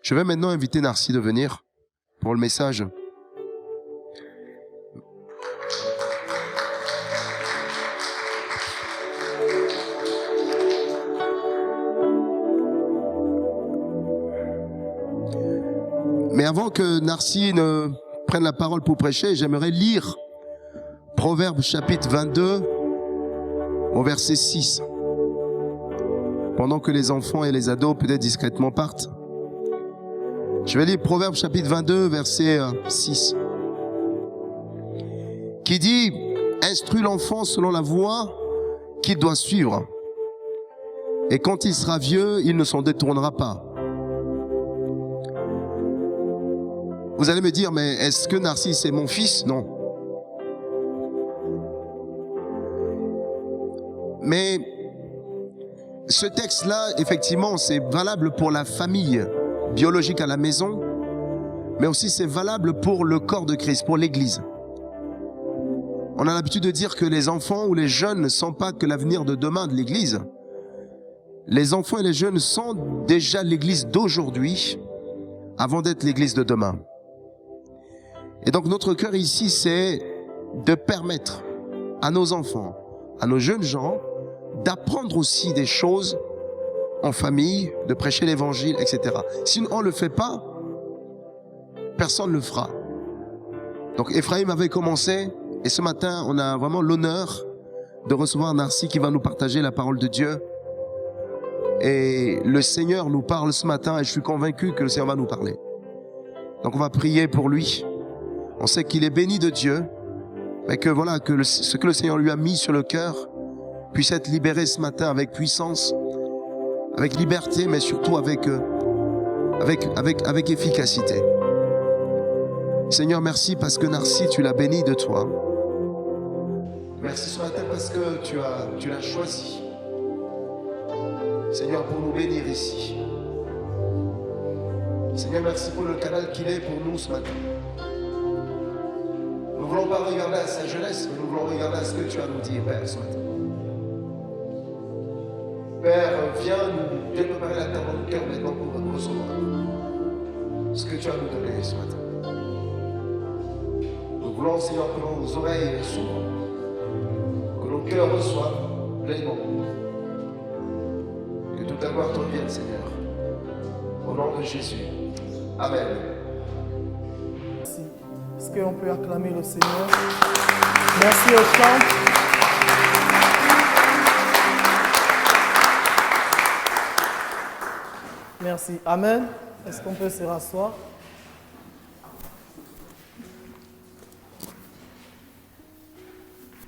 Je vais maintenant inviter Narcy de venir pour le message. Mais avant que Narcy ne prenne la parole pour prêcher, j'aimerais lire Proverbes chapitre 22 au verset 6. Pendant que les enfants et les ados peut-être discrètement partent. Je vais lire Proverbes chapitre 22 verset 6. Qui dit « Instruis l'enfant selon la voie qu'il doit suivre. Et quand il sera vieux, il ne s'en détournera pas. » Vous allez me dire, mais est-ce que Narcisse est mon fils? Non. Mais ce texte-là, effectivement, c'est valable pour la famille biologique à la maison, mais aussi c'est valable pour le corps de Christ, pour l'Église. On a l'habitude de dire que les enfants ou les jeunes ne sont pas que l'avenir de demain de l'Église. Les enfants et les jeunes sont déjà l'Église d'aujourd'hui avant d'être l'Église de demain. Et donc notre cœur ici, c'est de permettre à nos enfants, à nos jeunes gens, d'apprendre aussi des choses en famille, de prêcher l'évangile, etc. Si on ne le fait pas, personne ne le fera. Donc Ephraim avait commencé, et ce matin, on a vraiment l'honneur de recevoir Narcy qui va nous partager la parole de Dieu. Et le Seigneur nous parle ce matin, et je suis convaincu que le Seigneur va nous parler. Donc on va prier pour lui. On sait qu'il est béni de Dieu, mais que voilà, que ce que le Seigneur lui a mis sur le cœur puisse être libéré ce matin avec puissance, avec liberté, mais surtout avec efficacité. Seigneur, merci parce que Narcy, tu l'as béni de toi. Merci ce matin parce que tu l'as choisi. Seigneur, pour nous bénir ici. Seigneur, merci pour le canal qu'il est pour nous ce matin. Nous ne voulons pas regarder à sa jeunesse, mais nous voulons regarder à ce que tu as à nous dire, Père, ce matin. Père, viens nous préparer la terre dans le cœur maintenant pour recevoir ce que tu as à nous donner ce matin. Nous voulons, Seigneur, que nos oreilles s'ouvrent, que nos cœurs reçoivent pleinement. Que toute ta gloire te revienne, Seigneur. Au nom de Jésus. Amen. Merci. Est-ce qu'on peut acclamer le Seigneur? Merci au chant. Merci. Amen. Est-ce qu'on peut se rasseoir?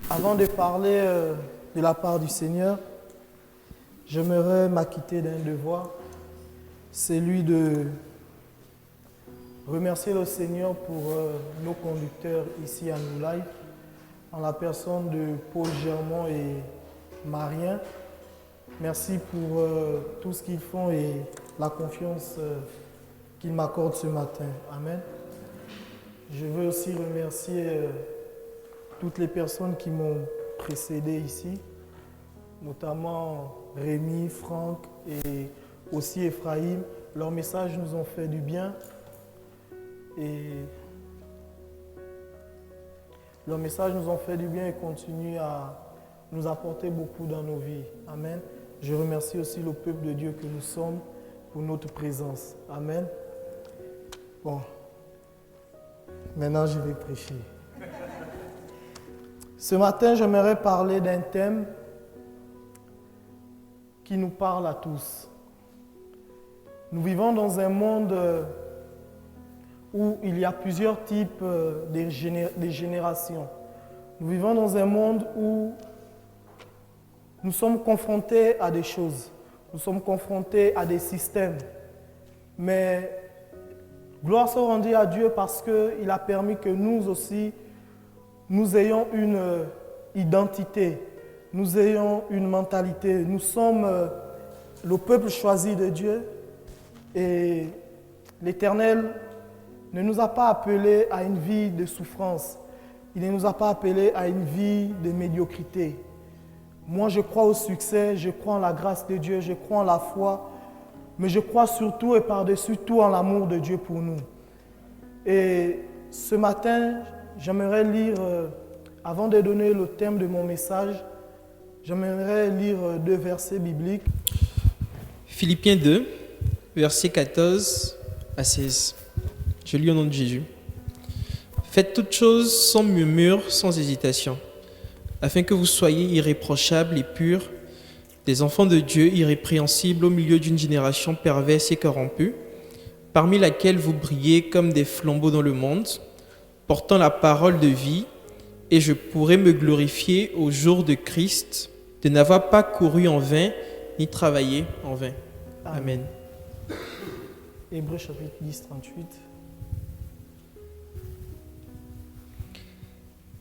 Avant de parler de la part du Seigneur, j'aimerais m'acquitter d'un devoir, celui de remercier le Seigneur pour nos conducteurs ici à New Life, en la personne de Paul Germont et Marien. Merci pour tout ce qu'ils font et la confiance qu'ils m'accordent ce matin. Amen. Je veux aussi remercier toutes les personnes qui m'ont précédé ici, notamment Rémi, Franck et aussi Ephraim. Leurs messages nous ont fait du bien et leurs messages nous ont fait du bien et continuent à nous apporter beaucoup dans nos vies. Amen. Je remercie aussi le peuple de Dieu que nous sommes pour notre présence. Amen. Bon, maintenant je vais prêcher. Ce matin, j'aimerais parler d'un thème qui nous parle à tous. Nous vivons dans un monde où il y a plusieurs types de générations. Nous vivons dans un monde où nous sommes confrontés à des choses, nous sommes confrontés à des systèmes. Mais gloire soit rendue à Dieu parce qu'il a permis que nous aussi, nous ayons une identité, nous ayons une mentalité. Nous sommes le peuple choisi de Dieu et l'Éternel ne nous a pas appelés à une vie de souffrance. Il ne nous a pas appelés à une vie de médiocrité. Moi, je crois au succès, je crois en la grâce de Dieu, je crois en la foi mais je crois surtout et par-dessus tout en l'amour de Dieu pour nous. Et ce matin, j'aimerais lire, avant de donner le thème de mon message, j'aimerais lire 2 versets bibliques. Philippiens 2, versets 14 à 16. Je lis au nom de Jésus. Faites toutes choses sans murmure, sans hésitation, afin que vous soyez irréprochables et purs, des enfants de Dieu irrépréhensibles au milieu d'une génération perverse et corrompue, parmi laquelle vous brillez comme des flambeaux dans le monde, portant la parole de vie, et je pourrai me glorifier au jour de Christ, de n'avoir pas couru en vain, ni travaillé en vain. Amen. Hébreux chapitre 10, 38.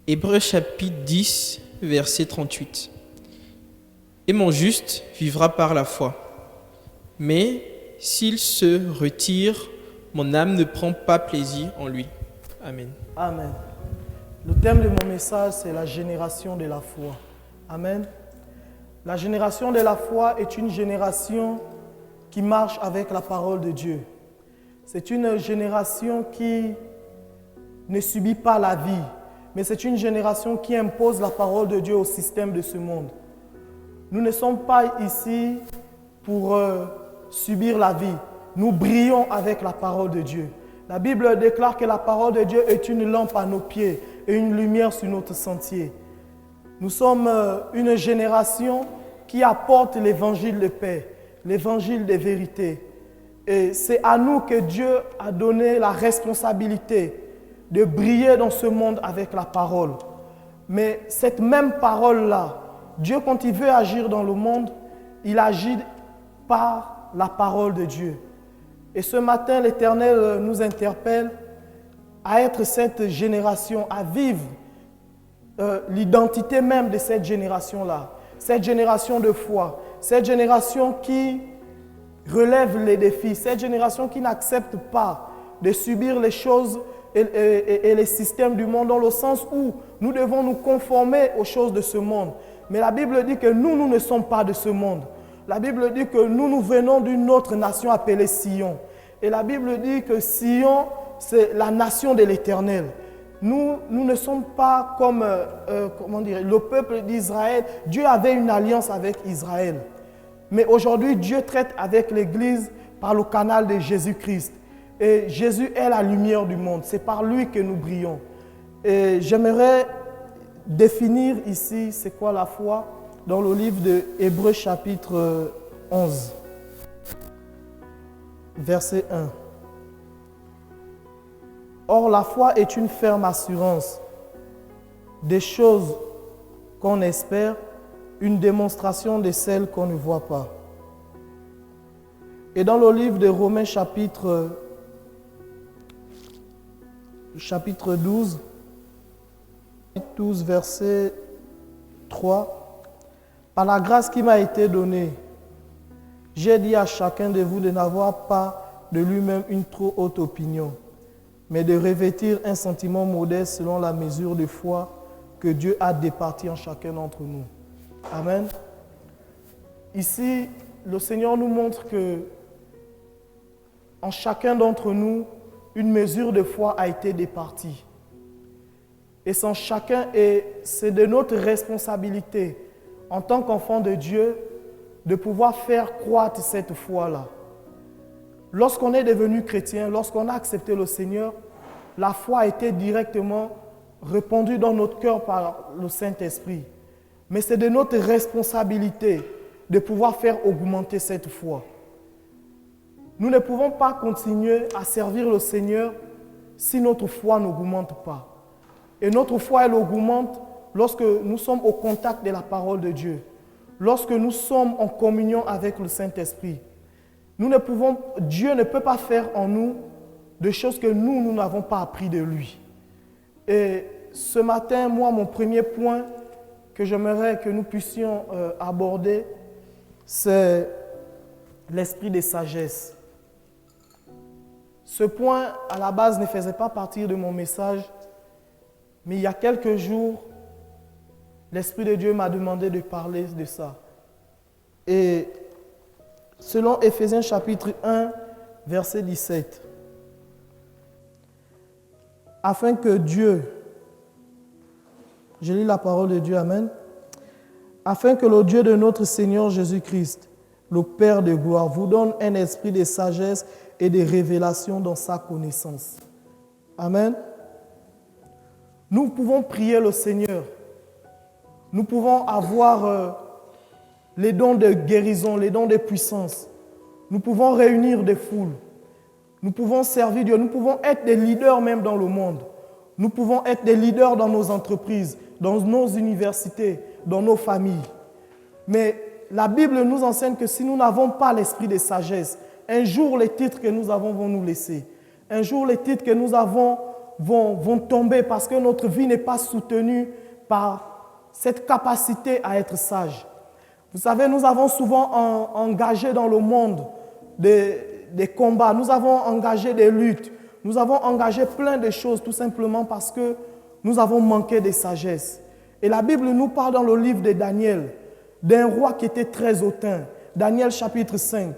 Hébreux chapitre 10, verset 38. Et mon juste vivra par la foi. Mais s'il se retire, mon âme ne prend pas plaisir en lui. Amen. Amen. Le thème de mon message, c'est la génération de la foi. Amen. La génération de la foi est une génération qui marche avec la parole de Dieu. C'est une génération qui ne subit pas la vie, mais c'est une génération qui impose la parole de Dieu au système de ce monde. Nous ne sommes pas ici pour subir la vie. Nous brillons avec la parole de Dieu. La Bible déclare que la parole de Dieu est une lampe à nos pieds et une lumière sur notre sentier. Nous sommes une génération qui apporte l'évangile de paix, l'évangile de vérité. Et c'est à nous que Dieu a donné la responsabilité de briller dans ce monde avec la parole. Mais cette même parole-là, Dieu, quand il veut agir dans le monde, il agit par la parole de Dieu. Et ce matin, l'Éternel nous interpelle à être cette génération, à vivre l'identité même de cette génération-là. Cette génération de foi, cette génération qui relève les défis, cette génération qui n'accepte pas de subir les choses et les systèmes du monde, dans le sens où nous devons nous conformer aux choses de ce monde. Mais la Bible dit que nous ne sommes pas de ce monde. La Bible dit que nous venons d'une autre nation appelée Sion. Et la Bible dit que Sion, c'est la nation de l'Éternel. Nous ne sommes pas comme le peuple d'Israël. Dieu avait une alliance avec Israël. Mais aujourd'hui, Dieu traite avec l'Église par le canal de Jésus-Christ. Et Jésus est la lumière du monde. C'est par lui que nous brillons. Et j'aimerais définir ici c'est quoi la foi dans le livre de Hébreux chapitre 11, verset 1. Or, la foi est une ferme assurance des choses qu'on espère, une démonstration de celles qu'on ne voit pas. Et dans le livre de Romains chapitre 12, verset 3, par la grâce qui m'a été donnée, j'ai dit à chacun de vous de n'avoir pas de lui-même une trop haute opinion, mais de revêtir un sentiment modeste selon la mesure de foi que Dieu a départi en chacun d'entre nous. Amen. Ici, le Seigneur nous montre que en chacun d'entre nous, une mesure de foi a été départie. Et sans chacun, et c'est de notre responsabilité en tant qu'enfant de Dieu de pouvoir faire croître cette foi-là. Lorsqu'on est devenu chrétien, lorsqu'on a accepté le Seigneur, la foi a été directement répandue dans notre cœur par le Saint-Esprit. Mais c'est de notre responsabilité de pouvoir faire augmenter cette foi. Nous ne pouvons pas continuer à servir le Seigneur si notre foi n'augmente pas. Et notre foi, elle augmente lorsque nous sommes au contact de la parole de Dieu, lorsque nous sommes en communion avec le Saint-Esprit. Dieu ne peut pas faire en nous de choses que nous n'avons pas appris de lui. Et ce matin, moi, mon premier point que j'aimerais que nous puissions aborder, c'est l'esprit de sagesse. Ce point, à la base, ne faisait pas partie de mon message, mais il y a quelques jours, l'Esprit de Dieu m'a demandé de parler de ça. Et selon Éphésiens chapitre 1, verset 17. Afin que Dieu, je lis la parole de Dieu, amen. Afin que le Dieu de notre Seigneur Jésus-Christ, le Père de gloire, vous donne un esprit de sagesse et de révélation dans sa connaissance. Amen. Nous pouvons prier le Seigneur. Nous pouvons avoir les dons de guérison, les dons de puissance. Nous pouvons réunir des foules. Nous pouvons servir Dieu. Nous pouvons être des leaders même dans le monde. Nous pouvons être des leaders dans nos entreprises, dans nos universités, dans nos familles. Mais la Bible nous enseigne que si nous n'avons pas l'esprit de sagesse, un jour les titres que nous avons vont nous laisser. Un jour les titres que nous avons vont tomber parce que notre vie n'est pas soutenue par cette capacité à être sage. Vous savez, nous avons souvent engagé dans le monde des combats, nous avons engagé des luttes, nous avons engagé plein de choses tout simplement parce que nous avons manqué de sagesse. Et la Bible nous parle dans le livre de Daniel d'un roi qui était très hautain. Daniel chapitre 5.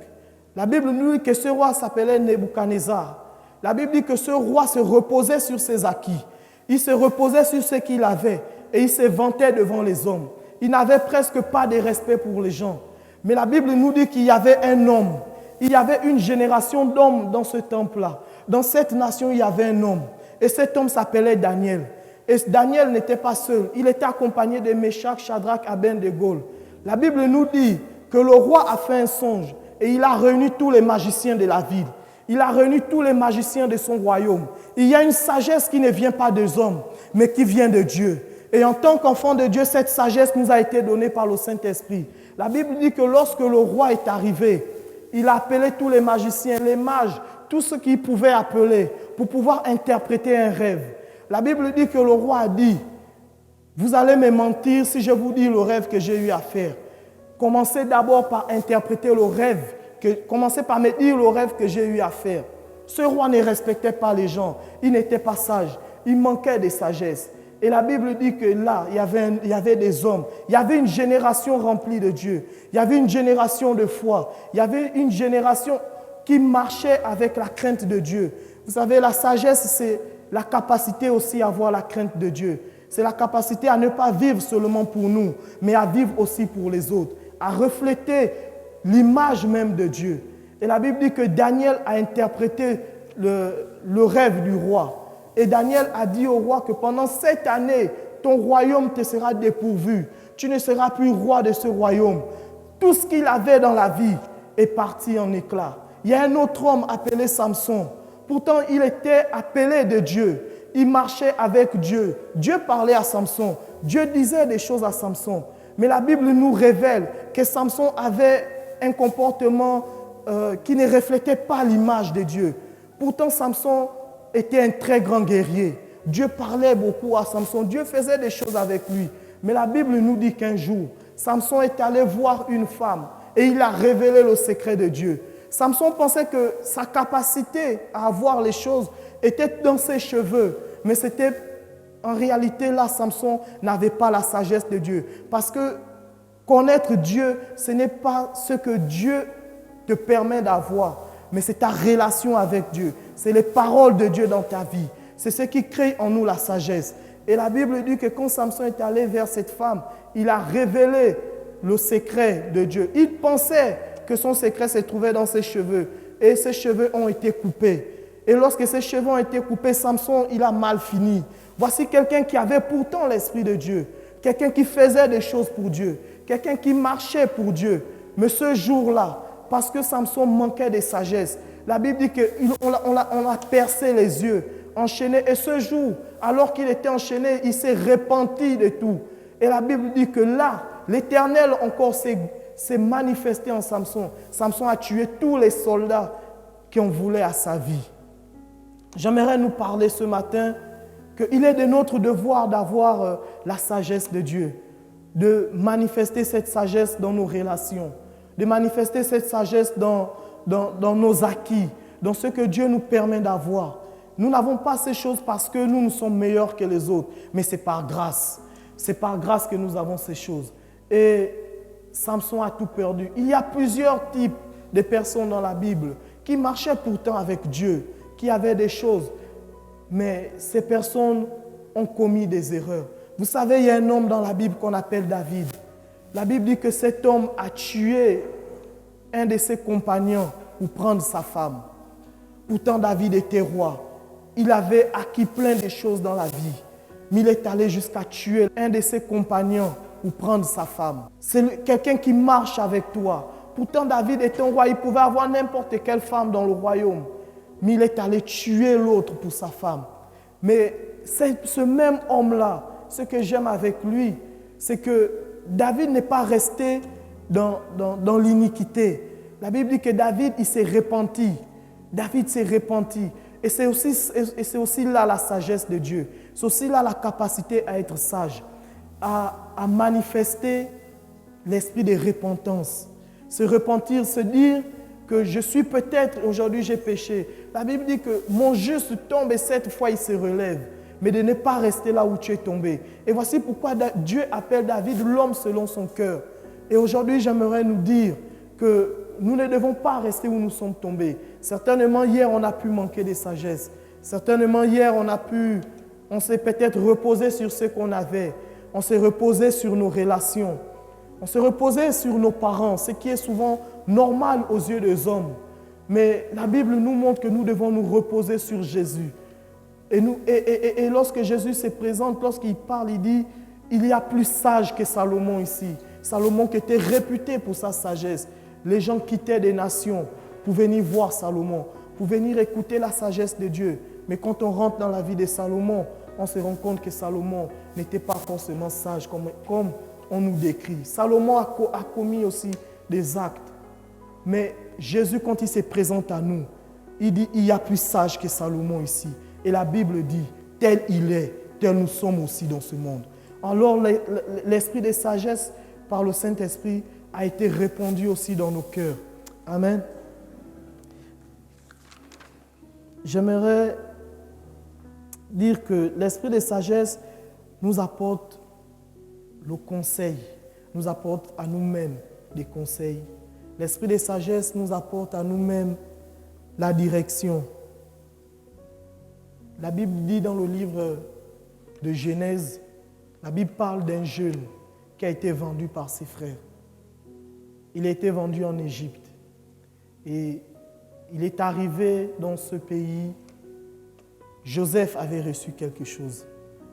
La Bible nous dit que ce roi s'appelait Nebuchadnezzar. La Bible dit que ce roi se reposait sur ses acquis. Il se reposait sur ce qu'il avait et il se vantait devant les hommes. Il n'avait presque pas de respect pour les gens. Mais la Bible nous dit qu'il y avait un homme. Il y avait une génération d'hommes dans ce temple-là. Dans cette nation, il y avait un homme. Et cet homme s'appelait Daniel. Et Daniel n'était pas seul. Il était accompagné de Meshach, Shadrach, Abednego. La Bible nous dit que le roi a fait un songe et il a réuni tous les magiciens de la ville. Il a réuni tous les magiciens de son royaume. Il y a une sagesse qui ne vient pas des hommes, mais qui vient de Dieu. Et en tant qu'enfant de Dieu, cette sagesse nous a été donnée par le Saint-Esprit. La Bible dit que lorsque le roi est arrivé, il a appelé tous les magiciens, les mages, tout ce qu'il pouvait appeler pour pouvoir interpréter un rêve. La Bible dit que le roi a dit, vous allez me mentir si je vous dis le rêve que j'ai eu à faire. Commencez d'abord par interpréter le rêve, commencez par me dire le rêve que j'ai eu à faire. Ce roi ne respectait pas les gens, il n'était pas sage, il manquait de sagesse. Et la Bible dit que là, il y avait des hommes, il y avait une génération remplie de Dieu, il y avait une génération de foi, il y avait une génération qui marchait avec la crainte de Dieu. Vous savez, la sagesse, c'est la capacité aussi à avoir la crainte de Dieu. C'est la capacité à ne pas vivre seulement pour nous, mais à vivre aussi pour les autres, à refléter l'image même de Dieu. Et la Bible dit que Daniel a interprété le rêve du roi. Et Daniel a dit au roi que pendant 7 années, ton royaume te sera dépourvu. Tu ne seras plus roi de ce royaume. Tout ce qu'il avait dans la vie est parti en éclats. Il y a un autre homme appelé Samson. Pourtant, il était appelé de Dieu. Il marchait avec Dieu. Dieu parlait à Samson. Dieu disait des choses à Samson. Mais la Bible nous révèle que Samson avait un comportement qui ne reflétait pas l'image de Dieu. Pourtant, Samson était un très grand guerrier. Dieu parlait beaucoup à Samson. Dieu faisait des choses avec lui. Mais la Bible nous dit qu'un jour, Samson est allé voir une femme et il a révélé le secret de Dieu. Samson pensait que sa capacité à voir les choses était dans ses cheveux. Mais c'était en réalité là, Samson n'avait pas la sagesse de Dieu. Parce que connaître Dieu, ce n'est pas ce que Dieu te permet d'avoir, mais c'est ta relation avec Dieu. C'est les paroles de Dieu dans ta vie. C'est ce qui crée en nous la sagesse. Et la Bible dit que quand Samson est allé vers cette femme, il a révélé le secret de Dieu. Il pensait que son secret se trouvait dans ses cheveux. Et ses cheveux ont été coupés. Et lorsque ses cheveux ont été coupés, Samson, il a mal fini. Voici quelqu'un qui avait pourtant l'Esprit de Dieu. Quelqu'un qui faisait des choses pour Dieu. Quelqu'un qui marchait pour Dieu. Mais ce jour-là, parce que Samson manquait de sagesse, la Bible dit qu'on l'a percé les yeux, enchaîné. Et ce jour, alors qu'il était enchaîné, il s'est repenti de tout. Et la Bible dit que là, l'Éternel encore s'est manifesté en Samson. Samson a tué tous les soldats qui en voulaient à sa vie. J'aimerais nous parler ce matin qu'il est de notre devoir d'avoir la sagesse de Dieu, de manifester cette sagesse dans nos relations, de manifester cette sagesse dans nos acquis, dans ce que Dieu nous permet d'avoir. Nous n'avons pas ces choses parce que nous sommes meilleurs que les autres, mais c'est par grâce. C'est par grâce que nous avons ces choses. Et Samson a tout perdu. Il y a plusieurs types des personnes dans la Bible qui marchaient pourtant avec Dieu, qui avaient des choses, mais ces personnes ont commis des erreurs. Vous savez, il y a un homme dans la Bible qu'on appelle David. La Bible dit que cet homme a tué un de ses compagnons pour prendre sa femme. Pourtant, David était roi. Il avait acquis plein de choses dans la vie. Mais il est allé jusqu'à tuer un de ses compagnons pour prendre sa femme. C'est quelqu'un qui marche avec toi. Pourtant, David était un roi. Il pouvait avoir n'importe quelle femme dans le royaume. Mais il est allé tuer l'autre pour sa femme. Mais ce même homme-là, ce que j'aime avec lui, c'est que David n'est pas resté dans l'iniquité. La Bible dit que David, il s'est repenti. David s'est repenti. Et c'est aussi là la sagesse de Dieu. C'est aussi là la capacité à être sage, à manifester l'esprit de repentance. Se repentir, se dire que je suis peut-être, aujourd'hui j'ai péché. La Bible dit que mon juste tombe et 7 fois il se relève. Mais de ne pas rester là où tu es tombé. Et voici pourquoi Dieu appelle David l'homme selon son cœur. Et aujourd'hui, j'aimerais nous dire que nous ne devons pas rester où nous sommes tombés. Certainement, hier, on a pu manquer de sagesse. Certainement, hier, on s'est peut-être reposé sur ce qu'on avait. On s'est reposé sur nos relations. On s'est reposé sur nos parents, ce qui est souvent normal aux yeux des hommes. Mais la Bible nous montre que nous devons nous reposer sur Jésus. Et lorsque Jésus se présente, lorsqu'il parle, il dit, il y a plus sage que Salomon ici. Salomon qui était réputé pour sa sagesse. Les gens quittaient des nations pour venir voir Salomon, pour venir écouter la sagesse de Dieu. Mais quand on rentre dans la vie de Salomon, on se rend compte que Salomon n'était pas forcément sage comme on nous décrit. Salomon a commis aussi des actes. Mais Jésus, quand il se présente à nous, il dit, il y a plus sage que Salomon ici. Et la Bible dit, tel il est, tel nous sommes aussi dans ce monde. Alors l'esprit de sagesse par le Saint-Esprit a été répandu aussi dans nos cœurs. Amen. J'aimerais dire que l'esprit de sagesse nous apporte le conseil, nous apporte à nous-mêmes des conseils. L'esprit de sagesse nous apporte à nous-mêmes la direction. La Bible dit dans le livre de Genèse, la Bible parle d'un jeune qui a été vendu par ses frères. Il a été vendu en Égypte. Et il est arrivé dans ce pays. Joseph avait reçu quelque chose.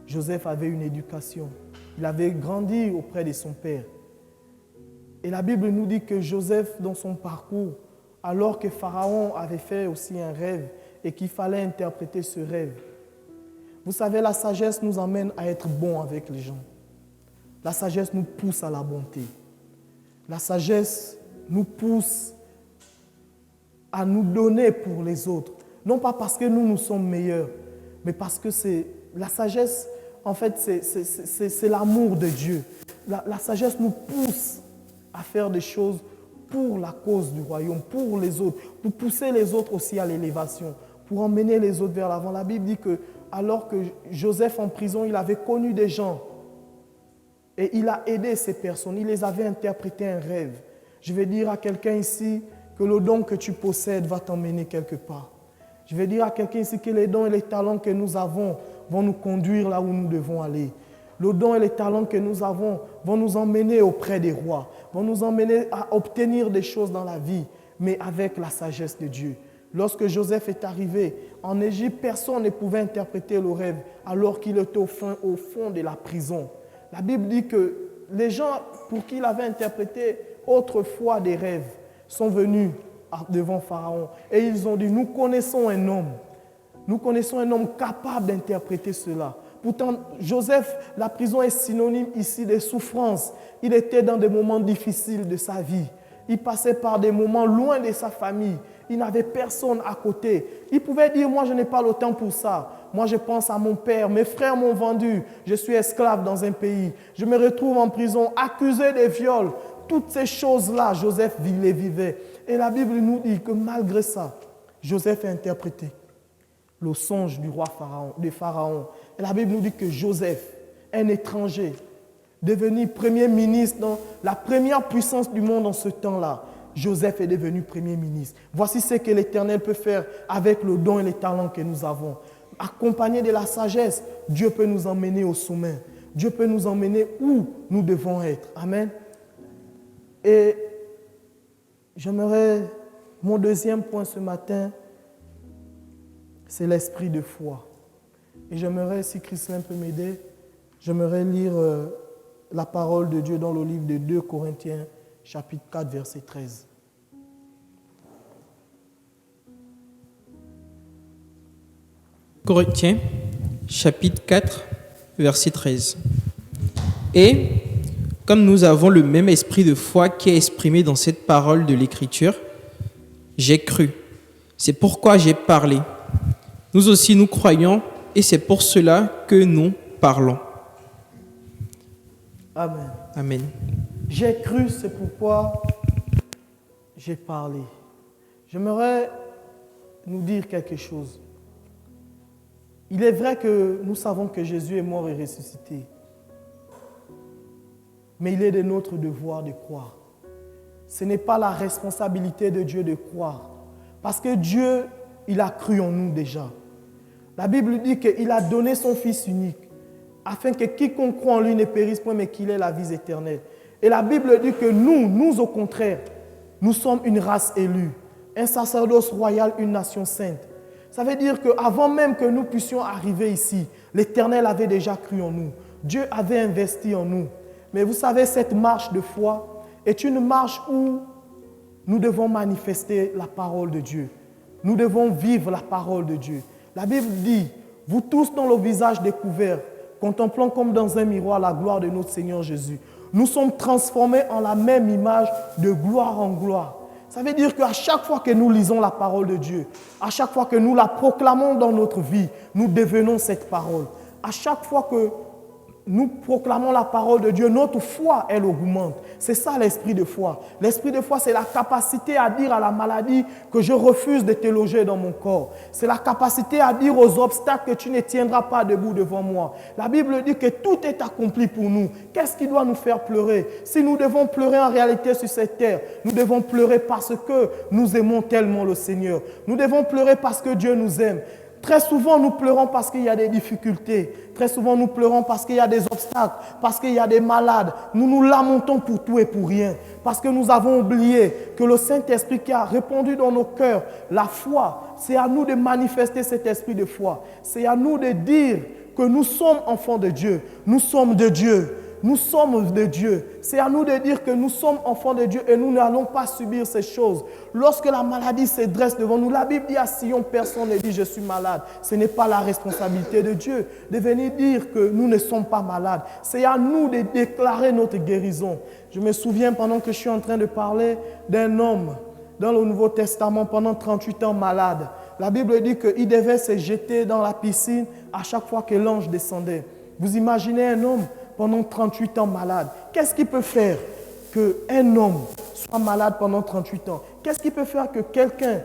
Joseph avait une éducation. Il avait grandi auprès de son père. Et la Bible nous dit que Joseph, dans son parcours, alors que Pharaon avait fait aussi un rêve et qu'il fallait interpréter ce rêve. Vous savez, la sagesse nous amène à être bons avec les gens. La sagesse nous pousse à la bonté. La sagesse nous pousse à nous donner pour les autres. Non pas parce que nous sommes meilleurs, mais parce que la sagesse, en fait, c'est l'amour de Dieu. La sagesse nous pousse à faire des choses pour la cause du royaume, pour les autres, pour pousser les autres aussi à l'élévation, pour emmener les autres vers l'avant. La Bible dit que alors que Joseph en prison, il avait connu des gens et il a aidé ces personnes, il les avait interprété un rêve. Je vais dire à quelqu'un ici que le don que tu possèdes va t'emmener quelque part. Je vais dire à quelqu'un ici que les dons et les talents que nous avons vont nous conduire là où nous devons aller. Le don et les talents que nous avons vont nous emmener auprès des rois, vont nous emmener à obtenir des choses dans la vie, mais avec la sagesse de Dieu. Lorsque Joseph est arrivé en Égypte, personne ne pouvait interpréter le rêve alors qu'il était au fond de la prison. La Bible dit que les gens pour qui il avait interprété autrefois des rêves sont venus devant Pharaon et ils ont dit, nous connaissons un homme capable d'interpréter cela. Pourtant, Joseph, la prison est synonyme ici de souffrance. Il était dans des moments difficiles de sa vie. Il passait par des moments loin de sa famille. Il n'avait personne à côté. Il pouvait dire, moi je n'ai pas le temps pour ça. Moi je pense à mon père, mes frères m'ont vendu. Je suis esclave dans un pays. Je me retrouve en prison, accusé de viol. Toutes ces choses-là, Joseph les vivait. Et la Bible nous dit que malgré ça, Joseph a interprété le songe du roi Pharaon. Et la Bible nous dit que Joseph, un étranger, devenu premier ministre dans la première puissance du monde en ce temps-là, Joseph est devenu Premier ministre. Voici ce que l'Éternel peut faire avec le don et les talents que nous avons. Accompagné de la sagesse, Dieu peut nous emmener au sommet. Dieu peut nous emmener où nous devons être. Amen. Et j'aimerais, mon deuxième point ce matin, c'est l'esprit de foi. Et j'aimerais, si Christine peut m'aider, j'aimerais lire la parole de Dieu dans le livre de 2 Corinthiens, chapitre 4, verset 13. Corinthiens, chapitre 4, verset 13. Et comme nous avons le même esprit de foi qui est exprimé dans cette parole de l'Écriture, j'ai cru. C'est pourquoi j'ai parlé. Nous aussi, nous croyons et c'est pour cela que nous parlons. Amen. Amen. J'ai cru, c'est pourquoi j'ai parlé. J'aimerais nous dire quelque chose. Il est vrai que nous savons que Jésus est mort et ressuscité. Mais il est de notre devoir de croire. Ce n'est pas la responsabilité de Dieu de croire. Parce que Dieu, il a cru en nous déjà. La Bible dit qu'il a donné son Fils unique afin que quiconque croit en lui ne périsse point, mais qu'il ait la vie éternelle. Et la Bible dit que nous au contraire, nous sommes une race élue, un sacerdoce royal, une nation sainte. Ça veut dire qu'avant même que nous puissions arriver ici, l'Éternel avait déjà cru en nous. Dieu avait investi en nous. Mais vous savez, cette marche de foi est une marche où nous devons manifester la parole de Dieu. Nous devons vivre la parole de Dieu. La Bible dit, vous tous dont le visage découvert, contemplant comme dans un miroir la gloire de notre Seigneur Jésus. Nous sommes transformés en la même image de gloire en gloire. Ça veut dire qu'à chaque fois que nous lisons la parole de Dieu, à chaque fois que nous la proclamons dans notre vie, nous devenons cette parole. À chaque fois que nous proclamons la parole de Dieu, notre foi, elle augmente. C'est ça l'esprit de foi. L'esprit de foi, c'est la capacité à dire à la maladie que je refuse de te loger dans mon corps. C'est la capacité à dire aux obstacles que tu ne tiendras pas debout devant moi. La Bible dit que tout est accompli pour nous. Qu'est-ce qui doit nous faire pleurer? Si nous devons pleurer en réalité sur cette terre, nous devons pleurer parce que nous aimons tellement le Seigneur. Nous devons pleurer parce que Dieu nous aime. Très souvent, nous pleurons parce qu'il y a des difficultés. Très souvent, nous pleurons parce qu'il y a des obstacles, parce qu'il y a des malades. Nous nous lamentons pour tout et pour rien. Parce que nous avons oublié que le Saint-Esprit qui a répandu dans nos cœurs la foi, c'est à nous de manifester cet esprit de foi. C'est à nous de dire que nous sommes enfants de Dieu. Nous sommes de Dieu. Nous sommes de Dieu. C'est à nous de dire que nous sommes enfants de Dieu et nous n'allons pas subir ces choses. Lorsque la maladie se dresse devant nous, la Bible dit à Sion, personne ne dit je suis malade. Ce n'est pas la responsabilité de Dieu de venir dire que nous ne sommes pas malades. C'est à nous de déclarer notre guérison. Je me souviens pendant que je suis en train de parler d'un homme dans le Nouveau Testament pendant 38 ans malade. La Bible dit qu'il devait se jeter dans la piscine à chaque fois que l'ange descendait. Vous imaginez un homme pendant 38 ans malade. Qu'est-ce qui peut faire qu'un homme soit malade pendant 38 ans? Qu'est-ce qui peut faire que quelqu'un,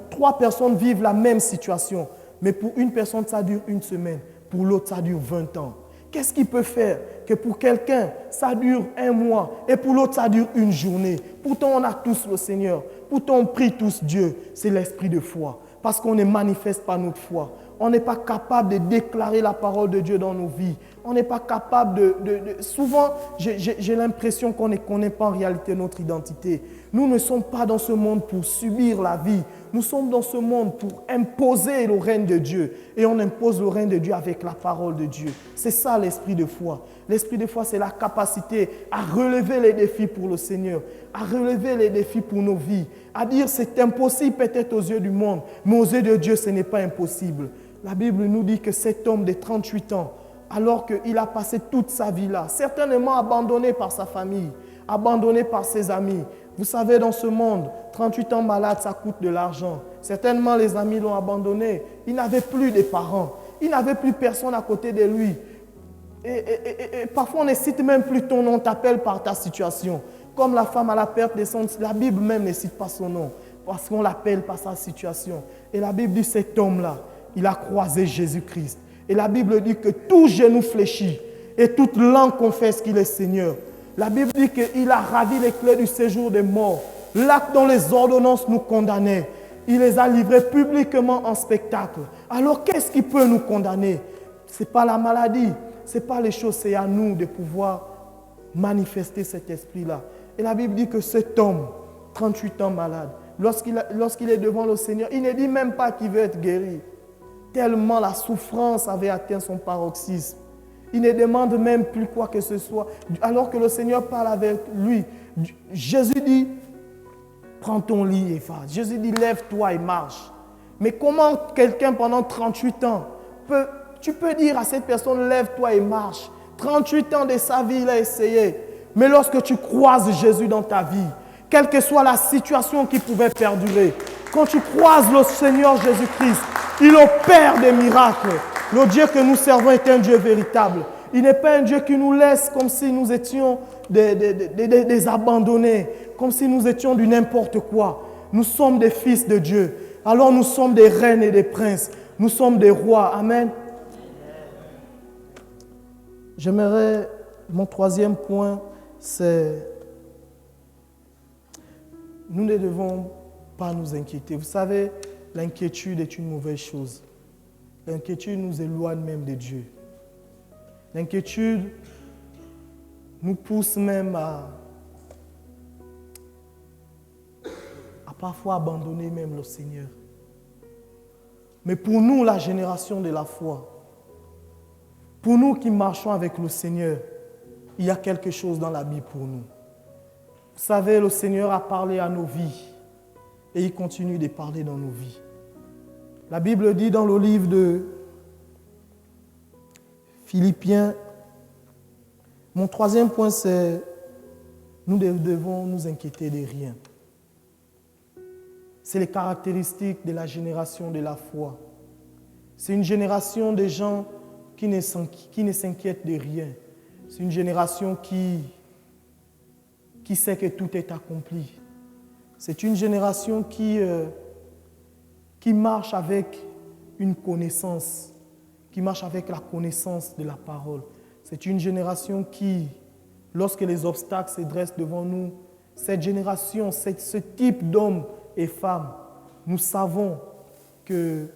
trois personnes vivent la même situation, mais pour une personne, ça dure une semaine, pour l'autre, ça dure 20 ans? Qu'est-ce qui peut faire que pour quelqu'un, ça dure un mois et pour l'autre, ça dure une journée? Pourtant, on a tous le Seigneur. Pourtant, on prie tous Dieu. C'est l'esprit de foi. Parce qu'on ne manifeste pas notre foi. On n'est pas capable de déclarer la parole de Dieu dans nos vies. On n'est pas capable souvent, j'ai l'impression qu'on ne connaît pas en réalité notre identité. Nous ne sommes pas dans ce monde pour subir la vie. Nous sommes dans ce monde pour imposer le règne de Dieu. Et on impose le règne de Dieu avec la parole de Dieu. C'est ça l'esprit de foi. L'esprit de foi, c'est la capacité à relever les défis pour le Seigneur, à relever les défis pour nos vies, à dire c'est impossible peut-être aux yeux du monde, mais aux yeux de Dieu, ce n'est pas impossible. La Bible nous dit que cet homme de 38 ans, alors qu'il a passé toute sa vie là, certainement abandonné par sa famille, abandonné par ses amis. Vous savez, dans ce monde, 38 ans malade, ça coûte de l'argent. Certainement, les amis l'ont abandonné. Il n'avait plus de parents. Il n'avait plus personne à côté de lui. Et parfois, on ne cite même plus ton nom, on t'appelle par ta situation. Comme la femme à la perte de son... La Bible même ne cite pas son nom, parce qu'on l'appelle par sa situation. Et la Bible dit, cet homme-là, il a croisé Jésus-Christ. Et la Bible dit que tout genou fléchit et toute langue confesse qu'il est Seigneur. La Bible dit qu'il a ravi les clés du séjour des morts. L'acte dont les ordonnances nous condamnaient, il les a livrés publiquement en spectacle. Alors qu'est-ce qui peut nous condamner? Ce n'est pas la maladie, ce n'est pas les choses, c'est à nous de pouvoir manifester cet esprit-là. Et la Bible dit que cet homme, 38 ans malade, lorsqu'il est devant le Seigneur, il ne dit même pas qu'il veut être guéri. Tellement la souffrance avait atteint son paroxysme. Il ne demande même plus quoi que ce soit. Alors que le Seigneur parle avec lui, Jésus dit, prends ton lit et va. Jésus dit, lève-toi et marche. Mais comment quelqu'un pendant 38 ans, tu peux dire à cette personne, lève-toi et marche. 38 ans de sa vie, il a essayé. Mais lorsque tu croises Jésus dans ta vie, quelle que soit la situation qui pouvait perdurer, quand tu croises le Seigneur Jésus-Christ, il opère des miracles. Le Dieu que nous servons est un Dieu véritable. Il n'est pas un Dieu qui nous laisse comme si nous étions des abandonnés, comme si nous étions du n'importe quoi. Nous sommes des fils de Dieu. Alors nous sommes des reines et des princes. Nous sommes des rois. Amen. J'aimerais, mon troisième point, c'est nous ne devons pas nous inquiéter. Vous savez, l'inquiétude est une mauvaise chose. L'inquiétude nous éloigne même de Dieu. L'inquiétude nous pousse même à parfois abandonner même le Seigneur. Mais pour nous, la génération de la foi, pour nous qui marchons avec le Seigneur, il y a quelque chose dans la Bible pour nous. Vous savez, le Seigneur a parlé à nos vies et il continue de parler dans nos vies. La Bible dit dans le livre de Philippiens, mon troisième point c'est, nous devons nous inquiéter de rien. C'est les caractéristiques de la génération de la foi. C'est une génération de gens qui ne s'inquiètent de rien. C'est une génération qui sait que tout est accompli. C'est une génération qui marche avec une connaissance, qui marche avec la connaissance de la parole. C'est une génération qui, lorsque les obstacles se dressent devant nous, cette génération, ce type d'hommes et femmes, nous savons que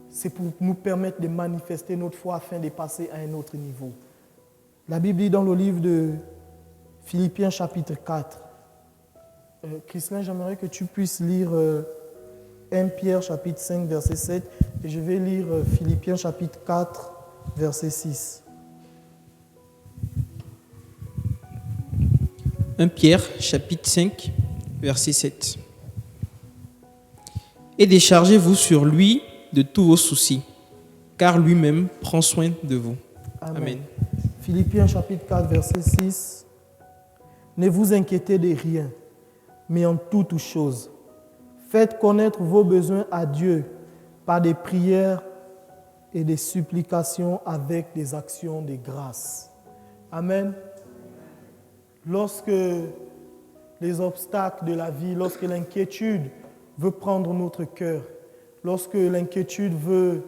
c'est pour nous permettre de manifester notre foi afin de passer à un autre niveau. La Bible dit dans le livre de Philippiens chapitre 4. Christian, j'aimerais que tu puisses lire 1 Pierre chapitre 5 verset 7 et je vais lire Philippiens chapitre 4 verset 6. 1 Pierre chapitre 5 verset 7. Et déchargez-vous sur lui de tous vos soucis, car lui-même prend soin de vous. Amen. Amen. Philippiens chapitre 4 verset 6. Ne vous inquiétez de rien, mais en toutes choses, faites connaître vos besoins à Dieu par des prières et des supplications avec des actions de grâce. Amen. Lorsque les obstacles de la vie, lorsque l'inquiétude veut prendre notre cœur, lorsque l'inquiétude veut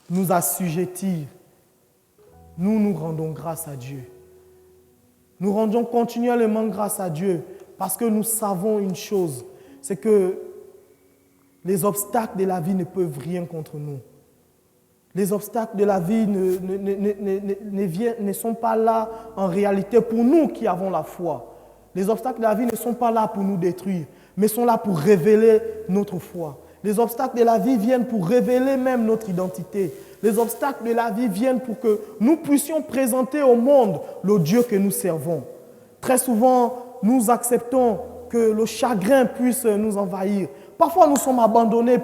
nous assujettir, nous rendons grâce à Dieu. Nous rendons continuellement grâce à Dieu parce que nous savons une chose, c'est que les obstacles de la vie ne peuvent rien contre nous. Les obstacles de la vie ne sont pas là en réalité pour nous qui avons la foi. Les obstacles de la vie ne sont pas là pour nous détruire, mais sont là pour révéler notre foi. Les obstacles de la vie viennent pour révéler même notre identité. Les obstacles de la vie viennent pour que nous puissions présenter au monde le Dieu que nous servons. Très souvent, nous acceptons que le chagrin puisse nous envahir. Parfois, nous sommes abandonnés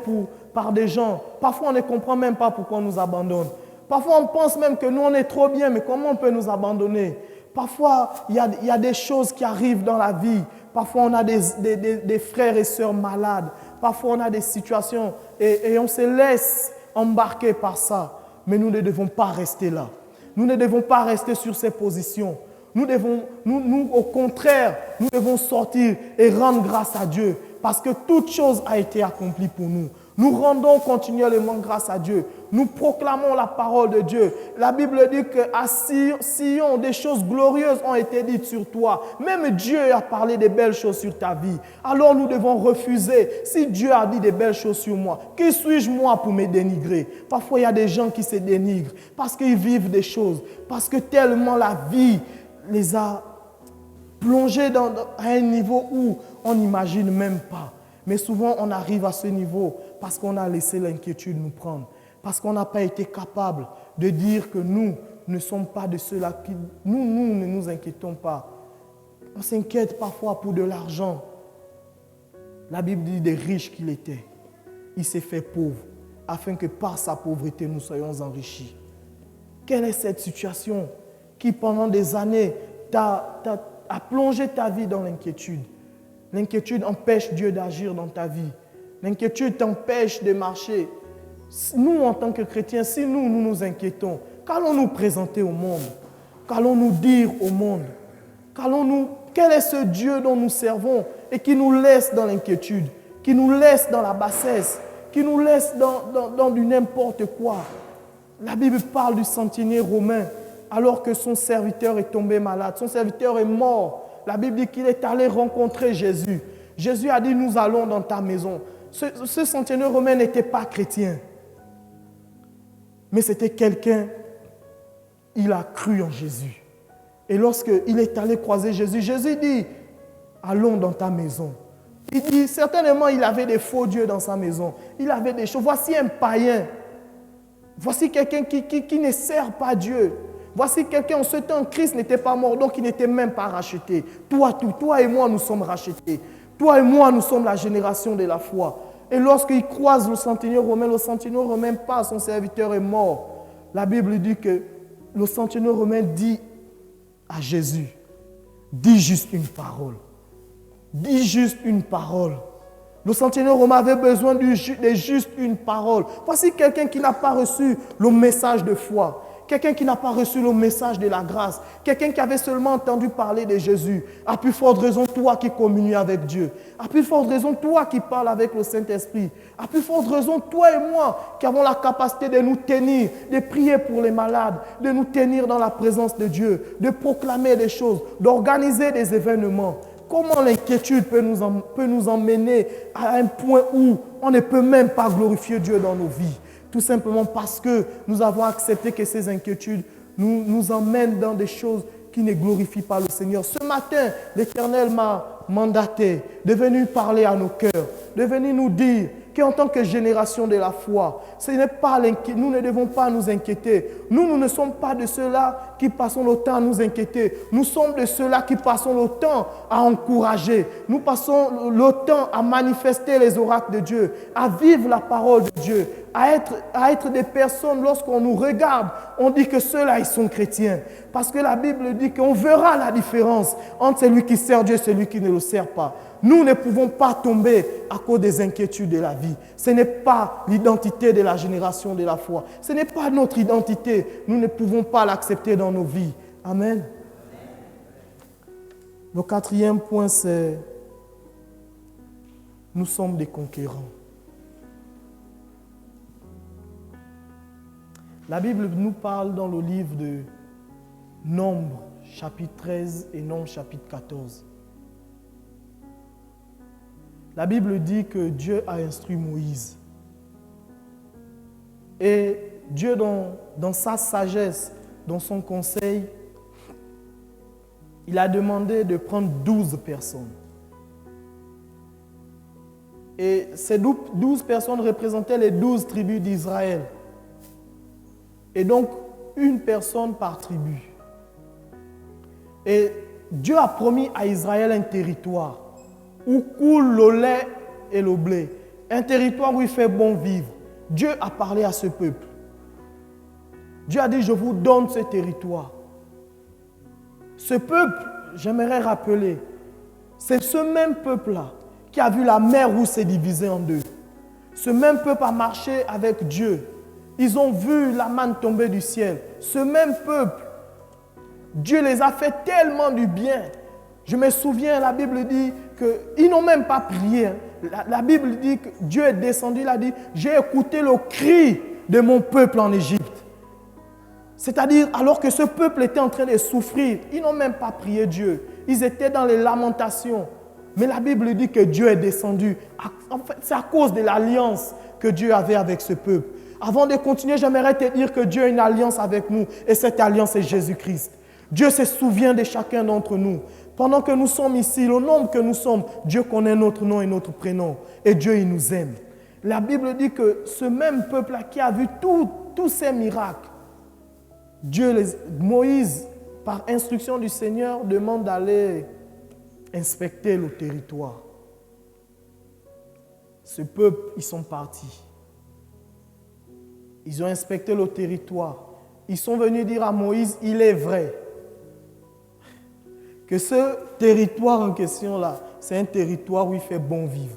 par des gens. Parfois, on ne comprend même pas pourquoi on nous abandonne. Parfois, on pense même que nous, on est trop bien, mais comment on peut nous abandonner? Parfois, il y a des choses qui arrivent dans la vie. Parfois, on a des frères et sœurs malades. Parfois, on a des situations et on se laisse embarquer par ça. Mais nous ne devons pas rester là. Nous ne devons pas rester sur ces positions. Nous, au contraire, nous devons sortir et rendre grâce à Dieu parce que toute chose a été accomplie pour nous. Nous rendons continuellement grâce à Dieu. Nous proclamons la parole de Dieu. La Bible dit qu'à Sion, des choses glorieuses ont été dites sur toi. Même Dieu a parlé des belles choses sur ta vie. Alors nous devons refuser. Si Dieu a dit des belles choses sur moi, qui suis-je moi pour me dénigrer? Parfois, il y a des gens qui se dénigrent parce qu'ils vivent des choses, parce que tellement la vie les a plongés à un niveau où on n'imagine même pas. Mais souvent, on arrive à ce niveau parce qu'on a laissé l'inquiétude nous prendre. Parce qu'on n'a pas été capable de dire que nous ne sommes pas de ceux-là qui... Nous ne nous inquiétons pas. On s'inquiète parfois pour de l'argent. La Bible dit des riches qu'il était. Il s'est fait pauvre afin que par sa pauvreté, nous soyons enrichis. Quelle est cette situation qui, pendant des années, a plongé ta vie dans l'inquiétude? L'inquiétude empêche Dieu d'agir dans ta vie. L'inquiétude t'empêche de marcher. Nous, en tant que chrétiens, si nous nous inquiétons, qu'allons-nous présenter au monde? Qu'allons-nous dire au monde? Quel est ce Dieu dont nous servons et qui nous laisse dans l'inquiétude, qui nous laisse dans la bassesse, qui nous laisse dans du n'importe quoi? La Bible parle du centenier romain alors que son serviteur est tombé malade. Son serviteur est mort. La Bible dit qu'il est allé rencontrer Jésus. Jésus a dit, nous allons dans ta maison. Ce centenier romain n'était pas chrétien. Mais c'était quelqu'un, il a cru en Jésus. Et lorsqu'il est allé croiser Jésus, Jésus dit, allons dans ta maison. Il dit, certainement, il avait des faux dieux dans sa maison. Il avait des choses. Voici un païen. Voici quelqu'un qui ne sert pas Dieu. Voici quelqu'un, en ce temps, Christ n'était pas mort, donc il n'était même pas racheté. Toi et moi, nous sommes rachetés. Toi et moi, nous sommes la génération de la foi. Et lorsqu'il croise le centenier romain passe, son serviteur est mort. La Bible dit que le centenier romain dit à Jésus, dis juste une parole. Dis juste une parole. Le centenier romain avait besoin de juste une parole. Voici quelqu'un qui n'a pas reçu le message de foi. Quelqu'un qui n'a pas reçu le message de la grâce. Quelqu'un qui avait seulement entendu parler de Jésus. À plus forte raison, toi qui communies avec Dieu. À plus forte raison, toi qui parles avec le Saint-Esprit. À plus forte raison, toi et moi qui avons la capacité de nous tenir, de prier pour les malades, de nous tenir dans la présence de Dieu, de proclamer des choses, d'organiser des événements. Comment l'inquiétude peut nous emmener à un point où on ne peut même pas glorifier Dieu dans nos vies? Tout simplement parce que nous avons accepté que ces inquiétudes nous emmènent dans des choses qui ne glorifient pas le Seigneur. Ce matin, l'Éternel m'a mandaté de venir parler à nos cœurs, de venir nous dire qu'en tant que génération de la foi, nous ne devons pas nous inquiéter. Nous ne sommes pas de ceux-là qui passons le temps à nous inquiéter. Nous sommes de ceux-là qui passons le temps à encourager. Nous passons le temps à manifester les oracles de Dieu, à vivre la parole de Dieu, à être des personnes, lorsqu'on nous regarde, on dit que ceux-là, ils sont chrétiens. Parce que la Bible dit qu'on verra la différence entre celui qui sert Dieu et celui qui ne le sert pas. Nous ne pouvons pas tomber à cause des inquiétudes de la vie. Ce n'est pas l'identité de la génération de la foi. Ce n'est pas notre identité. Nous ne pouvons pas l'accepter dans nos vies. Amen. Le quatrième point, c'est nous sommes des conquérants. La Bible nous parle dans le livre de Nombres, chapitre 13 et Nombres, chapitre 14. La Bible dit que Dieu a instruit Moïse. Et Dieu, dans sa sagesse, dans son conseil, il a demandé de prendre 12 personnes. Et ces 12 personnes représentaient les 12 tribus d'Israël. Et donc, une personne par tribu. Et Dieu a promis à Israël un territoire où coule le lait et le blé. Un territoire où il fait bon vivre. Dieu a parlé à ce peuple. Dieu a dit, je vous donne ce territoire. Ce peuple, j'aimerais rappeler, c'est ce même peuple-là qui a vu la mer Rouge se diviser en deux. Ce même peuple a marché avec Dieu. Ils ont vu la manne tomber du ciel. Ce même peuple, Dieu les a fait tellement du bien. Je me souviens, la Bible dit qu'ils n'ont même pas prié. La Bible dit que Dieu est descendu, il a dit, j'ai écouté le cri de mon peuple en Égypte. C'est-à-dire, alors que ce peuple était en train de souffrir, ils n'ont même pas prié Dieu. Ils étaient dans les lamentations. Mais la Bible dit que Dieu est descendu. En fait, c'est à cause de l'alliance que Dieu avait avec ce peuple. Avant de continuer, j'aimerais te dire que Dieu a une alliance avec nous. Et cette alliance est Jésus-Christ. Dieu se souvient de chacun d'entre nous. Pendant que nous sommes ici, le nombre que nous sommes, Dieu connaît notre nom et notre prénom. Et Dieu, il nous aime. La Bible dit que ce même peuple-là qui a vu tous ces miracles, Moïse, par instruction du Seigneur, demande d'aller inspecter le territoire. Ce peuple, ils sont partis. Ils ont inspecté le territoire. Ils sont venus dire à Moïse, il est vrai que ce territoire en question-là, c'est un territoire où il fait bon vivre.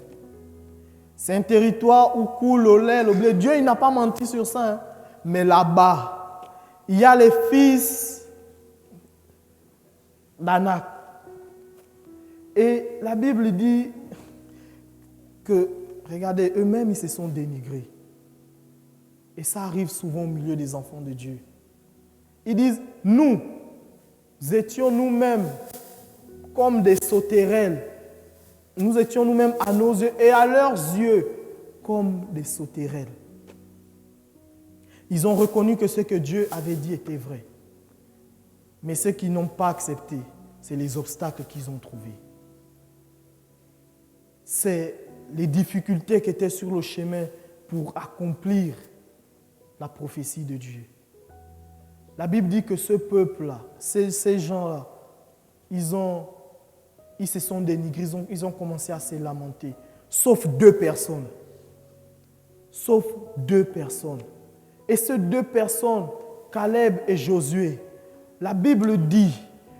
C'est un territoire où coule le lait, le blé. Dieu, il n'a pas menti sur ça. Hein. Mais là-bas, il y a les fils d'Anak. Et la Bible dit que, regardez, eux-mêmes, ils se sont dénigrés. Et ça arrive souvent au milieu des enfants de Dieu. Ils disent, nous étions nous-mêmes comme des sauterelles. Nous étions nous-mêmes à nos yeux et à leurs yeux comme des sauterelles. Ils ont reconnu que ce que Dieu avait dit était vrai. Mais ce qu'ils n'ont pas accepté, c'est les obstacles qu'ils ont trouvés. C'est les difficultés qui étaient sur le chemin pour accomplir la prophétie de Dieu. La Bible dit que ce peuple-là, ces gens-là, ils se sont dénigrés, ils ont commencé à se lamenter. Sauf 2 personnes. Sauf 2 personnes. Et ces 2 personnes, Caleb et Josué, la Bible dit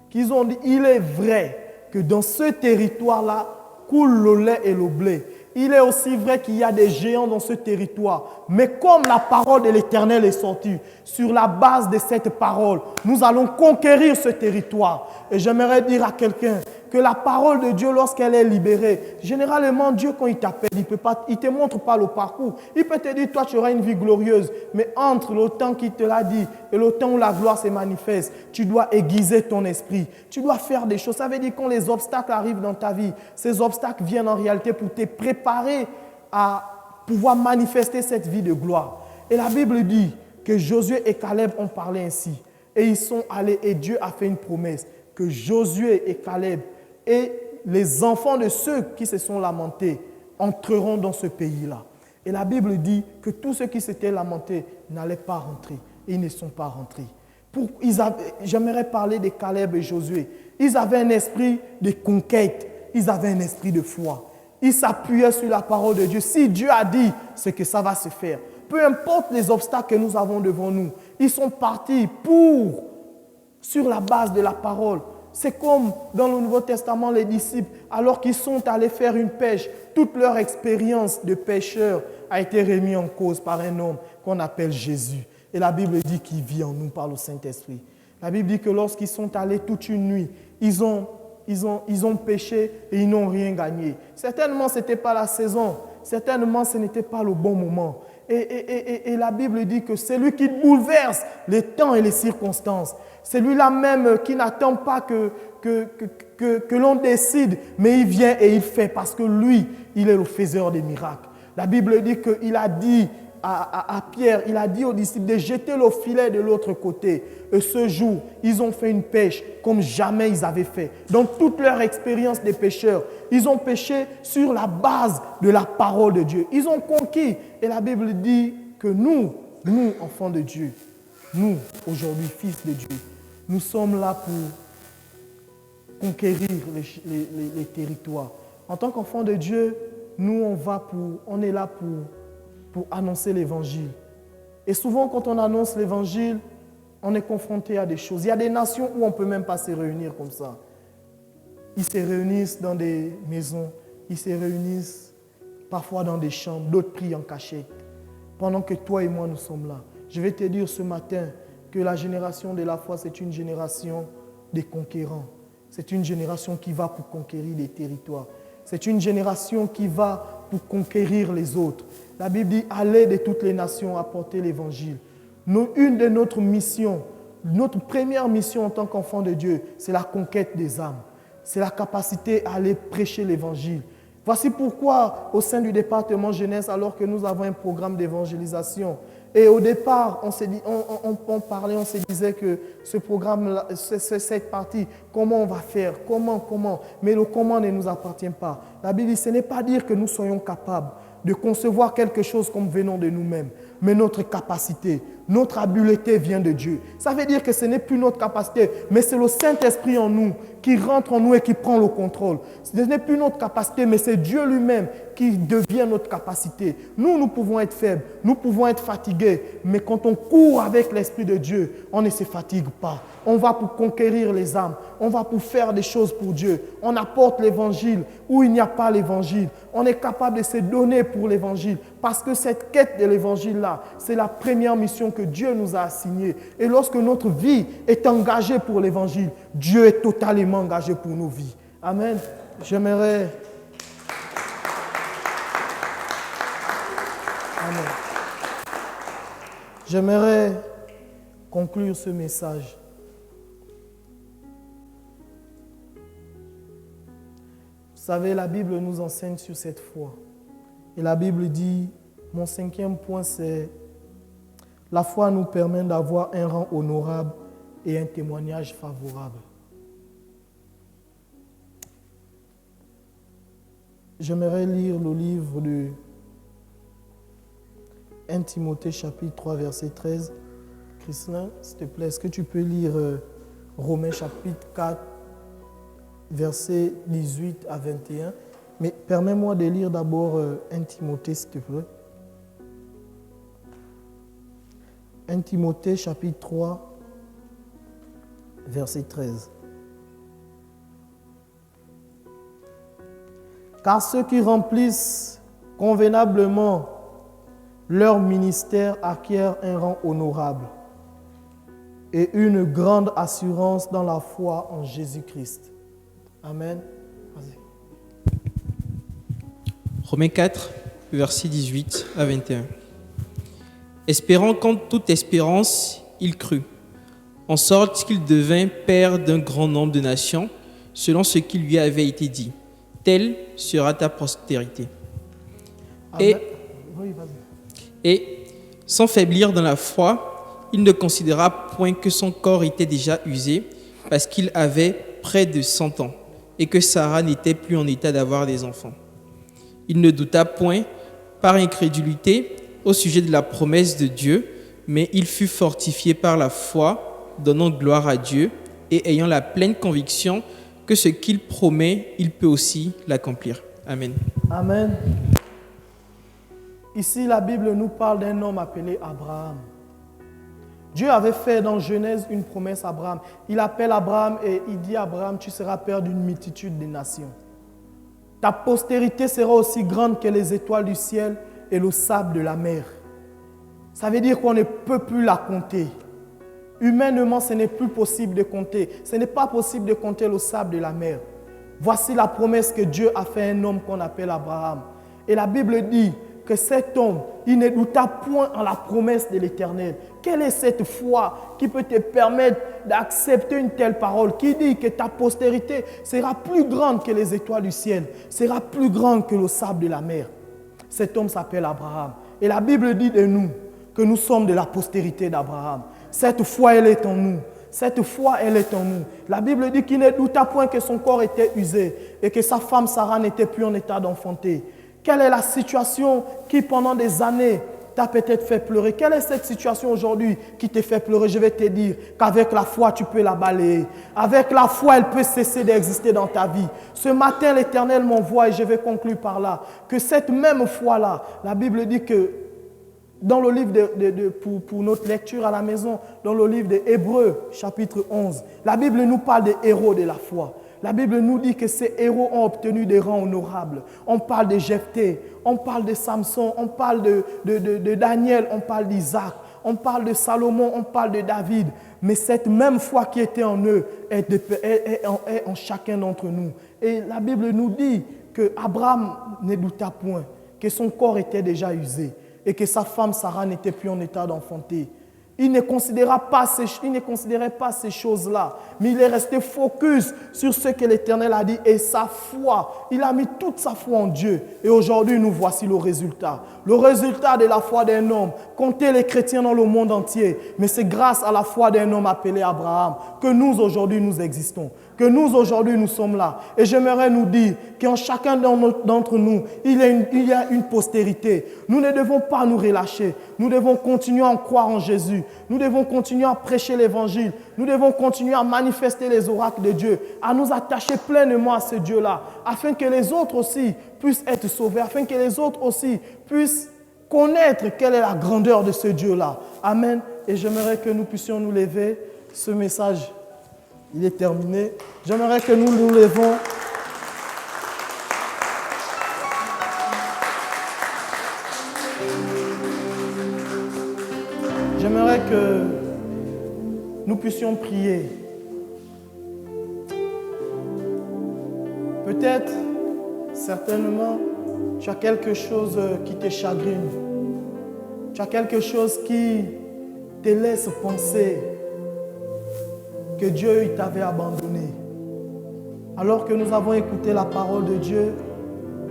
qu'ils ont dit, il est vrai que dans ce territoire-là coule le lait et le blé. Il est aussi vrai qu'il y a des géants dans ce territoire. Mais comme la parole de l'Éternel est sortie, sur la base de cette parole, nous allons conquérir ce territoire. Et j'aimerais dire à quelqu'un que la parole de Dieu, lorsqu'elle est libérée, généralement, Dieu, quand il t'appelle, il ne te montre pas le parcours. Il peut te dire, toi, tu auras une vie glorieuse. Mais entre le temps qu'il te l'a dit et le temps où la gloire se manifeste, tu dois aiguiser ton esprit. Tu dois faire des choses. Ça veut dire que quand les obstacles arrivent dans ta vie, ces obstacles viennent en réalité pour te préparer à pouvoir manifester cette vie de gloire. Et la Bible dit que Josué et Caleb ont parlé ainsi. Et ils sont allés et Dieu a fait une promesse que Josué et Caleb et les enfants de ceux qui se sont lamentés entreront dans ce pays-là. Et la Bible dit que tous ceux qui s'étaient lamentés n'allaient pas rentrer. Et ils ne sont pas rentrés. J'aimerais parler de Caleb et Josué. Ils avaient un esprit de conquête. Ils avaient un esprit de foi. Ils s'appuyaient sur la parole de Dieu. Si Dieu a dit, c'est que ça va se faire. Peu importe les obstacles que nous avons devant nous, ils sont partis sur la base de la parole. C'est comme dans le Nouveau Testament, les disciples, alors qu'ils sont allés faire une pêche, toute leur expérience de pêcheur a été remise en cause par un homme qu'on appelle Jésus. Et la Bible dit qu'il vit en nous par le Saint-Esprit. La Bible dit que lorsqu'ils sont allés toute une nuit, ils ont pêché et ils n'ont rien gagné. Certainement, ce n'était pas la saison. Certainement, ce n'était pas le bon moment. Et la Bible dit que c'est lui qui bouleverse les temps et les circonstances. C'est lui-là même qui n'attend pas que l'on décide, mais il vient et il fait parce que lui, il est le faiseur des miracles. La Bible dit qu'il a dit à Pierre, il a dit aux disciples de jeter le filet de l'autre côté. Et ce jour, ils ont fait une pêche comme jamais ils avaient fait. Dans toute leur expérience des pêcheurs, ils ont pêché sur la base de la parole de Dieu. Ils ont conquis. Et la Bible dit que nous, enfants de Dieu, nous, aujourd'hui, fils de Dieu, nous sommes là pour conquérir les territoires. En tant qu'enfants de Dieu, nous, on est là pour annoncer l'évangile. Et souvent, quand on annonce l'évangile, on est confronté à des choses. Il y a des nations où on ne peut même pas se réunir comme ça. Ils se réunissent dans des maisons, ils se réunissent parfois dans des chambres, d'autres prient en cachette. Pendant que toi et moi, nous sommes là. Je vais te dire ce matin que la génération de la foi, c'est une génération des conquérants. C'est une génération qui va pour conquérir des territoires. C'est une génération qui va pour conquérir les autres. La Bible dit, allez de toutes les nations apporter l'évangile. Une de notre mission, notre première mission en tant qu'enfant de Dieu, c'est la conquête des âmes. C'est la capacité à aller prêcher l'évangile. Voici pourquoi, au sein du département jeunesse, alors que nous avons un programme d'évangélisation, et au départ, on se disait que ce programme, cette partie, comment on va faire, comment, mais le comment ne nous appartient pas. La Bible dit, ce n'est pas dire que nous soyons capables de concevoir quelque chose comme venant de nous-mêmes, mais notre capacité, notre habileté vient de Dieu. Ça veut dire que ce n'est plus notre capacité, mais c'est le Saint-Esprit en nous qui rentre en nous et qui prend le contrôle. Ce n'est plus notre capacité, mais c'est Dieu lui-même qui devient notre capacité. Nous pouvons être faibles, nous pouvons être fatigués, mais quand on court avec l'Esprit de Dieu, on ne se fatigue pas. On va pour conquérir les âmes, on va pour faire des choses pour Dieu. On apporte l'évangile où il n'y a pas l'évangile. On est capable de se donner pour l'évangile parce que cette quête de l'évangile-là, c'est la première mission que Dieu nous a assignée. Et lorsque notre vie est engagée pour l'évangile, Dieu est totalement engagé pour nos vies. Amen. J'aimerais conclure ce message. Vous savez, la Bible nous enseigne sur cette foi. Et la Bible dit, mon 5e point, c'est la foi nous permet d'avoir un rang honorable et un témoignage favorable. J'aimerais lire le livre de 1 Timothée chapitre 3 verset 13. Christian, s'il te plaît, est-ce que tu peux lire Romains chapitre 4 versets 18 à 21. Mais permets-moi de lire d'abord 1 Timothée, s'il te plaît. 1 Timothée, chapitre 3, verset 13. Car ceux qui remplissent convenablement leur ministère acquièrent un rang honorable et une grande assurance dans la foi en Jésus-Christ. Amen. Vas-y. Romains 4, versets 18 à 21. Espérant qu'en toute espérance, il crut, en sorte qu'il devint père d'un grand nombre de nations, selon ce qui lui avait été dit. Telle sera ta postérité. Et, sans faiblir dans la foi, il ne considéra point que son corps était déjà usé, parce qu'il avait près de 100 ans, et que Sarah n'était plus en état d'avoir des enfants. Il ne douta point, par incrédulité, au sujet de la promesse de Dieu, mais il fut fortifié par la foi, donnant gloire à Dieu, et ayant la pleine conviction que ce qu'il promet, il peut aussi l'accomplir. Amen. Amen. Ici, la Bible nous parle d'un homme appelé Abraham. Dieu avait fait dans Genèse une promesse à Abraham. Il appelle Abraham et il dit à Abraham, tu seras père d'une multitude de nations. Ta postérité sera aussi grande que les étoiles du ciel et le sable de la mer. Ça veut dire qu'on ne peut plus la compter. Humainement, ce n'est plus possible de compter. Ce n'est pas possible de compter le sable de la mer. Voici la promesse que Dieu a fait à un homme qu'on appelle Abraham. Et la Bible dit que cet homme, il ne douta point en la promesse de l'Éternel. Quelle est cette foi qui peut te permettre d'accepter une telle parole qui dit que ta postérité sera plus grande que les étoiles du ciel, sera plus grande que le sable de la mer? Cet homme s'appelle Abraham. Et la Bible dit de nous que nous sommes de la postérité d'Abraham. Cette foi, elle est en nous. Cette foi, elle est en nous. La Bible dit qu'il ne douta point que son corps était usé et que sa femme Sarah n'était plus en état d'enfanter. Quelle est la situation qui, pendant des années, t'a peut-être fait pleurer? Quelle est cette situation aujourd'hui qui te fait pleurer? Je vais te dire qu'avec la foi, tu peux la balayer. Avec la foi, elle peut cesser d'exister dans ta vie. Ce matin, l'Éternel m'envoie, et je vais conclure par là, que cette même foi-là, la Bible dit que dans le livre pour notre lecture à la maison, dans le livre des Hébreux, chapitre 11, la Bible nous parle des héros de la foi. La Bible nous dit que ces héros ont obtenu des rangs honorables. On parle de Jephthé, on parle de Samson, on parle de Daniel, on parle d'Isaac, on parle de Salomon, on parle de David. Mais cette même foi qui était en eux est en chacun d'entre nous. Et la Bible nous dit qu'Abraham ne douta point. que son corps était déjà usé et que sa femme Sarah n'était plus en état d'enfanter. Il ne considérait pas ces choses-là, mais il est resté focus sur ce que l'Éternel a dit et sa foi. Il a mis toute sa foi en Dieu. Et aujourd'hui, nous voici le résultat. Le résultat de la foi d'un homme. Comptez les chrétiens dans le monde entier. Mais c'est grâce à la foi d'un homme appelé Abraham que nous, aujourd'hui, nous existons. Que nous, aujourd'hui, nous sommes là. Et j'aimerais nous dire qu'en chacun d'entre nous, il y a une postérité. Nous ne devons pas nous relâcher. Nous devons continuer à en croire en Jésus. Nous devons continuer à prêcher l'Évangile. Nous devons continuer à manifester les oracles de Dieu, à nous attacher pleinement à ce Dieu-là, afin que les autres aussi puissent être sauvés, afin que les autres aussi puissent connaître quelle est la grandeur de ce Dieu-là. Amen. Et j'aimerais que nous puissions nous lever. Ce message, il est terminé. J'aimerais que nous nous levons. J'aimerais que nous puissions prier. Peut-être, certainement, tu as quelque chose qui te chagrine. Tu as quelque chose qui te laisse penser que Dieu il t'avait abandonné. Alors que nous avons écouté la parole de Dieu,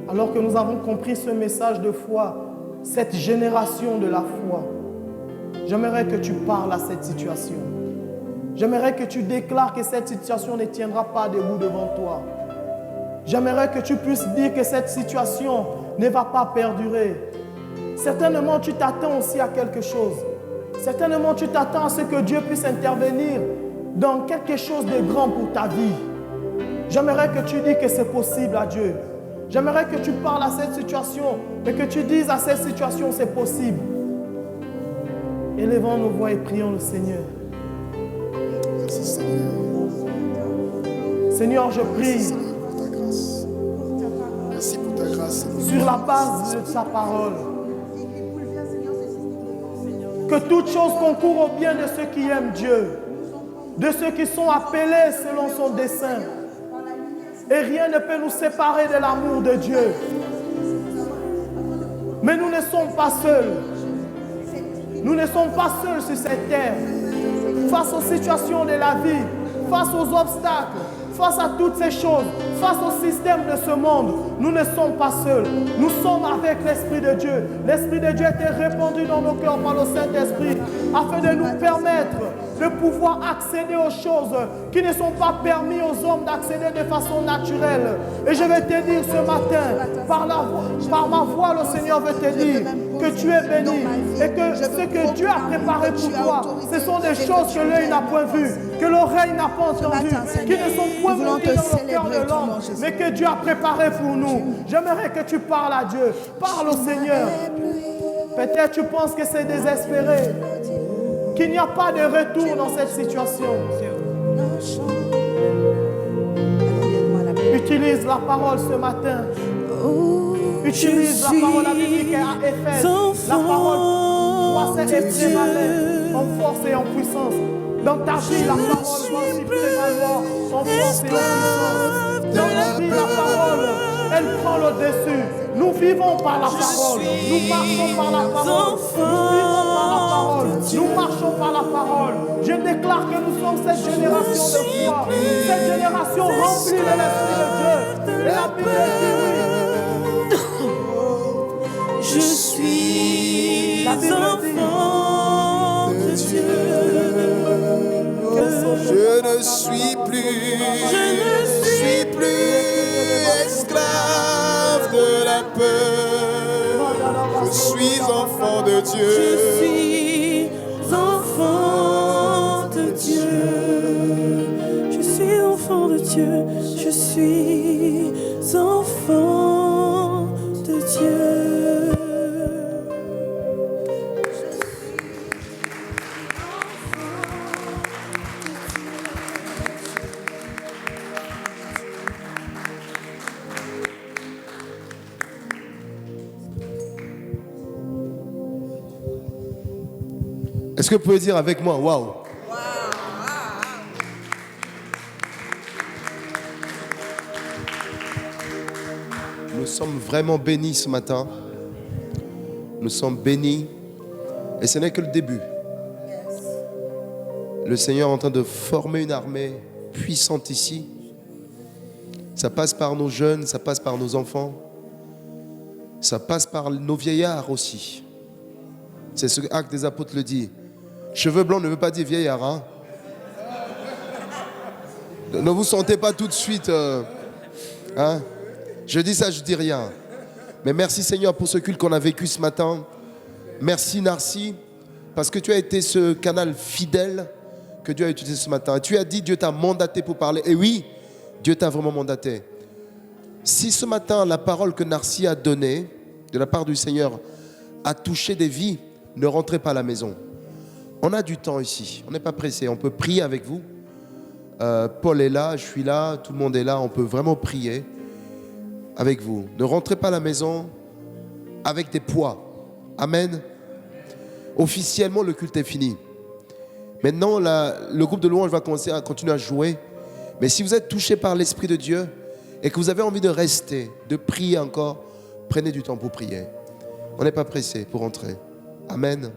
alors que nous avons compris ce message de foi, cette génération de la foi, j'aimerais que tu parles à cette situation. J'aimerais que tu déclares que cette situation ne tiendra pas debout devant toi. J'aimerais que tu puisses dire que cette situation ne va pas perdurer. Certainement, tu t'attends aussi à quelque chose. Certainement, tu t'attends à ce que Dieu puisse intervenir dans quelque chose de grand pour ta vie. J'aimerais que tu dises que c'est possible à Dieu. J'aimerais que tu parles à cette situation et que tu dises à cette situation c'est possible. Élevons nos voix et prions le Seigneur. Merci Seigneur. Seigneur, je prie Pour ta grâce. Merci pour ta grâce. sur la base de sa parole que toute chose concourt au bien de ceux qui aiment Dieu, de ceux qui sont appelés selon son dessein. Et rien ne peut nous séparer de l'amour de Dieu. Mais nous ne sommes pas seuls. Nous ne sommes pas seuls sur cette terre. Face aux situations de la vie, face aux obstacles, face à toutes ces choses, face au système de ce monde, nous ne sommes pas seuls. Nous sommes avec l'Esprit de Dieu. L'Esprit de Dieu était répandu dans nos cœurs par le Saint-Esprit afin de nous permettre de pouvoir accéder aux choses qui ne sont pas permis aux hommes d'accéder de façon naturelle. Et je vais te dire ce matin, par ma voix, le Seigneur veut te dire que tu es béni et que ce que Dieu a préparé pour toi, ce sont des choses que l'œil n'a point vues, que l'oreille n'a pas entendues, qui ne sont point montées dans le cœur de l'homme, mais que Dieu a préparé pour nous. J'aimerais que tu parles à Dieu, parle au Seigneur. Peut-être tu penses que c'est désespéré, qu'il n'y a pas de retour dans cette situation. Utilise la parole ce matin. Utilise la parole biblique à Éphèse. La parole croissait et prévalait en force et en puissance. Dans ta vie, la parole doit aussi prévaloir en force et en puissance. Dans la vie, la parole, elle prend le dessus. Nous vivons par la parole. Nous marchons par la parole. Nous vivons par la parole. Nous marchons par la parole. Je déclare que nous sommes cette génération de foi. Cette génération remplie de l'Esprit de Dieu. Et la Bible dit oui. Je suis enfant de Dieu. Je ne suis plus esclave de la peur. Je suis enfant de Dieu. Je suis enfant de Dieu. Je suis enfant de Dieu. Je suis enfant de Dieu. Est-ce que vous pouvez dire avec moi, waouh? Nous sommes vraiment bénis ce matin Nous sommes bénis. Et ce n'est que le début. Le Seigneur est en train de former une armée puissante ici. Ça passe par nos jeunes, ça passe par nos enfants. Ça passe par nos vieillards aussi. C'est ce que Actes des Apôtres le dit. Cheveux blancs ne veut pas dire vieillard. Hein? Ne vous sentez pas tout de suite. Hein? Je dis ça, je dis rien. Mais merci Seigneur pour ce culte qu'on a vécu ce matin. Merci Narcy, parce que tu as été ce canal fidèle que Dieu a utilisé ce matin. Tu as dit, Dieu t'a mandaté pour parler. Et oui, Dieu t'a vraiment mandaté. Si ce matin, la parole que Narcy a donnée, de la part du Seigneur, a touché des vies, ne rentrez pas à la maison. On a du temps ici, on n'est pas pressé, on peut prier avec vous. Paul est là, je suis là, tout le monde est là, on peut vraiment prier avec vous. Ne rentrez pas à la maison avec des poids. Amen. Officiellement, le culte est fini. Maintenant, le groupe de louange va continuer à jouer. Mais si vous êtes touché par l'Esprit de Dieu et que vous avez envie de rester, de prier encore, prenez du temps pour prier. On n'est pas pressé pour rentrer. Amen.